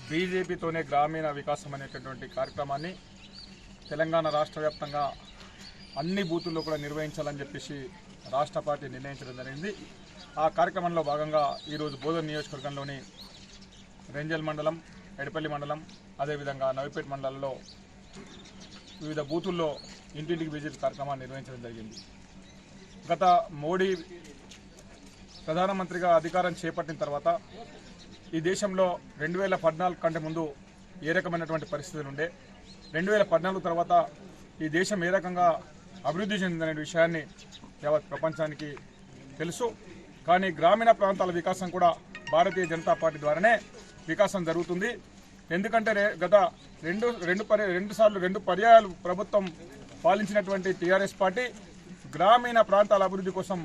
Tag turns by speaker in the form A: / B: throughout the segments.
A: బీజేపీతోనే గ్రామీణ వికాసం అనేటటువంటి కార్యక్రమాన్ని తెలంగాణ రాష్ట్ర వ్యాప్తంగా అన్ని బూతుల్లో కూడా నిర్వహించాలని చెప్పేసి రాష్ట్ర పార్టీ నిర్ణయించడం జరిగింది. ఆ కార్యక్రమంలో భాగంగా ఈరోజు బోధన్ నియోజకవర్గంలోని రెంజల్ మండలం, ఎడపల్లి మండలం, అదేవిధంగా నవిపేట మండలంలో వివిధ బూతుల్లో ఇంటింటికి విజిట్ కార్యక్రమాన్ని నిర్వహించడం జరిగింది. గత మోడీ ప్రధానమంత్రిగా అధికారం చేపట్టిన తర్వాత ఈ దేశంలో 2014 కంటే ముందు ఏ రకమైనటువంటి పరిస్థితులు ఉండే, 2014 తర్వాత ఈ దేశం ఏ రకంగా అభివృద్ధి చెందిందనే విషయాన్ని యావత్ ప్రపంచానికి తెలుసు. కానీ గ్రామీణ ప్రాంతాల వికాసం కూడా భారతీయ జనతా పార్టీ ద్వారానే వికాసం జరుగుతుంది. ఎందుకంటే గత రెండు పర్యాయాలు ప్రభుత్వం పాలించినటువంటి టీఆర్ఎస్ పార్టీ గ్రామీణ ప్రాంతాల అభివృద్ధి కోసం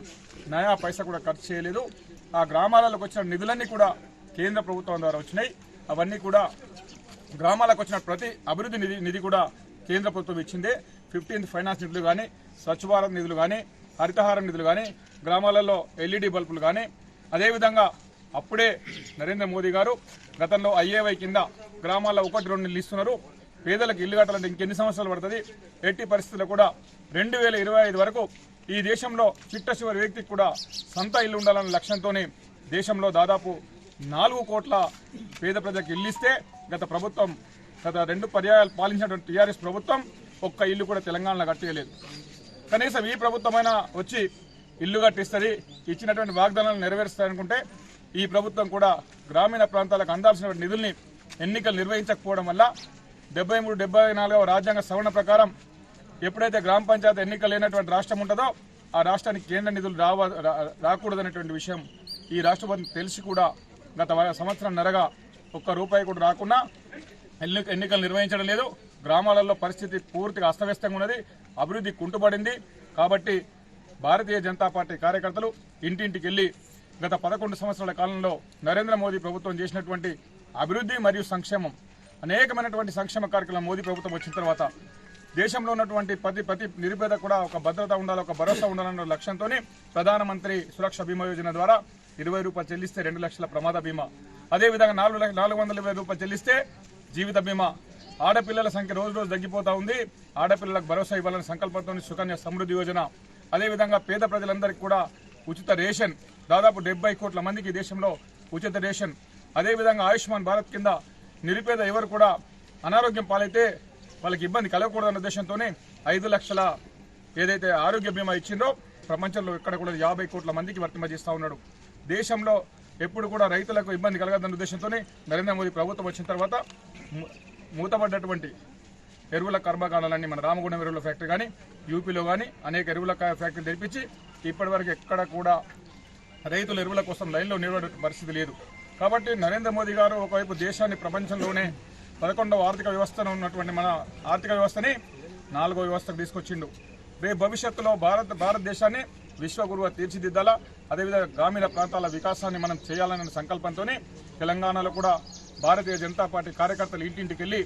A: నయా పైసా కూడా ఖర్చు చేయలేదు. ఆ గ్రామాలకు వచ్చిన నిధులన్నీ కూడా కేంద్ర ప్రభుత్వం ద్వారా వచ్చినాయి. అవన్నీ కూడా గ్రామాలకు వచ్చిన ప్రతి అభివృద్ధి నిధి కూడా కేంద్ర ప్రభుత్వం ఇచ్చిందే. 15th ఫైనాన్స్ నిధులు కానీ, స్వచ్ఛ భారత్ నిధులు కానీ, హరితహారం నిధులు కానీ, గ్రామాలలో LED బల్బులు కానీ, అదేవిధంగా అప్పుడే నరేంద్ర మోదీ గారు గతంలో IAY కింద గ్రామాల్లో 1-2 ఇళ్ళు ఇస్తున్నారు. పేదలకు ఇల్లు కట్టాలంటే ఇంకెన్ని సంవత్సరాలు పడుతుంది? ఎట్టి పరిస్థితుల్లో కూడా 2025 వరకు ఈ దేశంలో చిట్ట చివరి వ్యక్తికి కూడా సొంత ఇల్లు ఉండాలనే లక్ష్యంతోనే దేశంలో దాదాపు 4 కోట్ల పేద ప్రజలకు ఇల్లు ఇస్తే గత 2 పర్యాయాలు పాలించినటువంటి టీఆర్ఎస్ ప్రభుత్వం ఒక్క ఇల్లు కూడా తెలంగాణలో కట్టలేదు. కనీసం ఈ ప్రభుత్వమైనా వచ్చి ఇల్లు కట్టిస్తుంది, ఇచ్చినటువంటి వాగ్దానాలు నెరవేరుస్తారనుకుంటే ఈ ప్రభుత్వం కూడా గ్రామీణ ప్రాంతాలకు అందాల్సిన నిధుల్ని ఎన్నికలు నిర్వహించకపోవడం వల్ల 73-74వ రాజ్యాంగ సవరణ ప్రకారం ఎప్పుడైతే గ్రామ పంచాయతీ ఎన్నికలు లేనటువంటి రాష్ట్రం ఉంటుందో ఆ రాష్ట్రానికి కేంద్ర నిధులు రాకూడదనేటువంటి విషయం ఈ రాష్ట్రపతి తెలిసి కూడా గత సంవత్సరంన్నరగా ₹1 కూడా రాకుండా ఎన్నికలు నిర్వహించడం లేదు. గ్రామాలలో పరిస్థితి పూర్తిగా అస్తవ్యస్తంగా ఉన్నది, అభివృద్ధి కుంటుపడింది. కాబట్టి భారతీయ జనతా పార్టీ కార్యకర్తలు ఇంటింటికి వెళ్ళి గత 11 సంవత్సరాల కాలంలో నరేంద్ర మోదీ ప్రభుత్వం చేసినటువంటి అభివృద్ధి మరియు సంక్షేమం, అనేకమైనటువంటి సంక్షేమ కార్యక్రమం మోదీ ప్రభుత్వం వచ్చిన తర్వాత దేశంలో ఉన్నటువంటి ప్రతి నిరుపేద కూడా ఒక భద్రత ఉండాలి, ఒక భరోసా ఉండాలన్న లక్ష్యంతో ప్రధానమంత్రి సురక్ష బీమా యోజన ద్వారా ₹20 చెల్లిస్తే 2 లక్షల ప్రమాద బీమా, అదేవిధంగా ₹420 చెల్లిస్తే జీవిత బీమా. ఆడపిల్లల సంఖ్య రోజు తగ్గిపోతా ఉంది. ఆడపిల్లలకు భరోసా ఇవ్వాలనే సంకల్పంతో సుకన్య సమృద్ధి యోజన, అదేవిధంగా పేద ప్రజలందరికీ కూడా ఉచిత రేషన్, దాదాపు 70 కోట్ల మందికి దేశంలో ఉచిత రేషన్, అదేవిధంగా ఆయుష్మాన్ భారత్ కింద నిరుపేద ఎవరు కూడా అనారోగ్యం పాలైతే వాళ్ళకి ఇబ్బంది కలగకూడదన్న ఉద్దేశంతోనే 5 లక్షల ఏదైతే ఆరోగ్య బీమా ఇచ్చిందో ప్రపంచంలో ఇక్కడ కూడా 50 కోట్ల మందికి వర్తింపజేస్తూ ఉన్నాడు. దేశంలో ఎప్పుడు కూడా రైతులకు ఇబ్బంది కలగదన్న ఉద్దేశంతోనే నరేంద్ర మోదీ ప్రభుత్వం వచ్చిన తర్వాత మూతపడ్డటువంటి ఎరువుల కర్మాగారాలన్నీ మన రామగుండం ఎరువుల ఫ్యాక్టరీ కానీ, యూపీలో కానీ అనేక ఎరువుల ఫ్యాక్టరీ తెరిపించి ఇప్పటివరకు ఎక్కడ కూడా రైతుల ఎరువుల కోసం లైన్లో నిలబడే పరిస్థితి లేదు. కాబట్టి నరేంద్ర మోదీ గారు ఒకవైపు దేశాన్ని ప్రపంచంలోనే 11వ ఆర్థిక వ్యవస్థను ఉన్నటువంటి మన ఆర్థిక వ్యవస్థని 4వ వ్యవస్థకు తీసుకొచ్చిండు. రేపు భవిష్యత్తులో భారతదేశాన్ని విశ్వగురువుగా తీర్చిదిద్దాలా, అదేవిధంగా గ్రామీణ ప్రాంతాల వికాసాన్ని మనం చేయాలనే సంకల్పంతో తెలంగాణలో కూడా భారతీయ జనతా పార్టీ కార్యకర్తలు ఇంటింటికి వెళ్ళి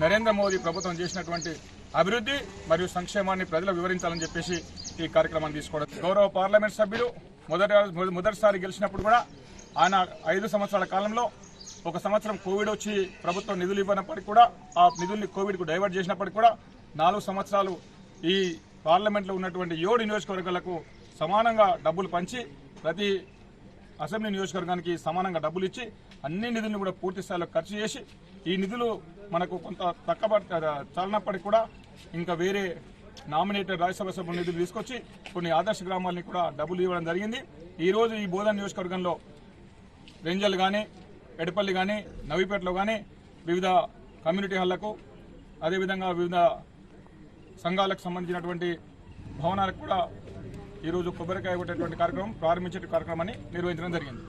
A: నరేంద్ర మోదీ ప్రభుత్వం చేసినటువంటి అభివృద్ధి మరియు సంక్షేమాన్ని ప్రజలకు వివరించాలని చెప్పేసి ఈ కార్యక్రమాన్ని తీసుకోవడం. గౌరవ పార్లమెంట్ సభ్యులు మొదటిసారి గెలిచినప్పుడు కూడా ఆయన 5 సంవత్సరాల కాలంలో 1 సంవత్సరం కోవిడ్ వచ్చి ప్రభుత్వం నిధులు ఇవ్వనప్పటికీ కూడా ఆ నిధుల్ని కోవిడ్కు డైవర్ట్ చేసినప్పటికీ కూడా 4 సంవత్సరాలు ఈ పార్లమెంట్లో ఉన్నటువంటి 7 నియోజకవర్గాలకు సమానంగా డబ్బులు పంచి ప్రతి అసెంబ్లీ నియోజకవర్గానికి సమానంగా డబ్బులు ఇచ్చి అన్ని నిధులను కూడా పూర్తి స్థాయిలో ఖర్చు చేసి ఈ నిధులు మనకు కొంత చాలనప్పటికీ కూడా ఇంకా వేరే నామినేటెడ్ రాజ్యసభ సభ్యుల నిధులు తీసుకొచ్చి కొన్ని ఆదర్శ గ్రామాలని కూడా డబ్బులు ఇవ్వడం జరిగింది. ఈరోజు ఈ బోధన్ నియోజకవర్గంలో రెంజల్ కానీ, ఎడపల్లి కానీ, నవీపేటలో కానీ వివిధ కమ్యూనిటీ హాళ్లకు, అదేవిధంగా వివిధ సంఘాలకు సంబంధించినటువంటి భవనాలకు కూడా ఈరోజు కొబ్బరికాయ కొట్టేటువంటి కార్యక్రమం ప్రారంభించే కార్యక్రమాన్ని నిర్వహించడం జరిగింది.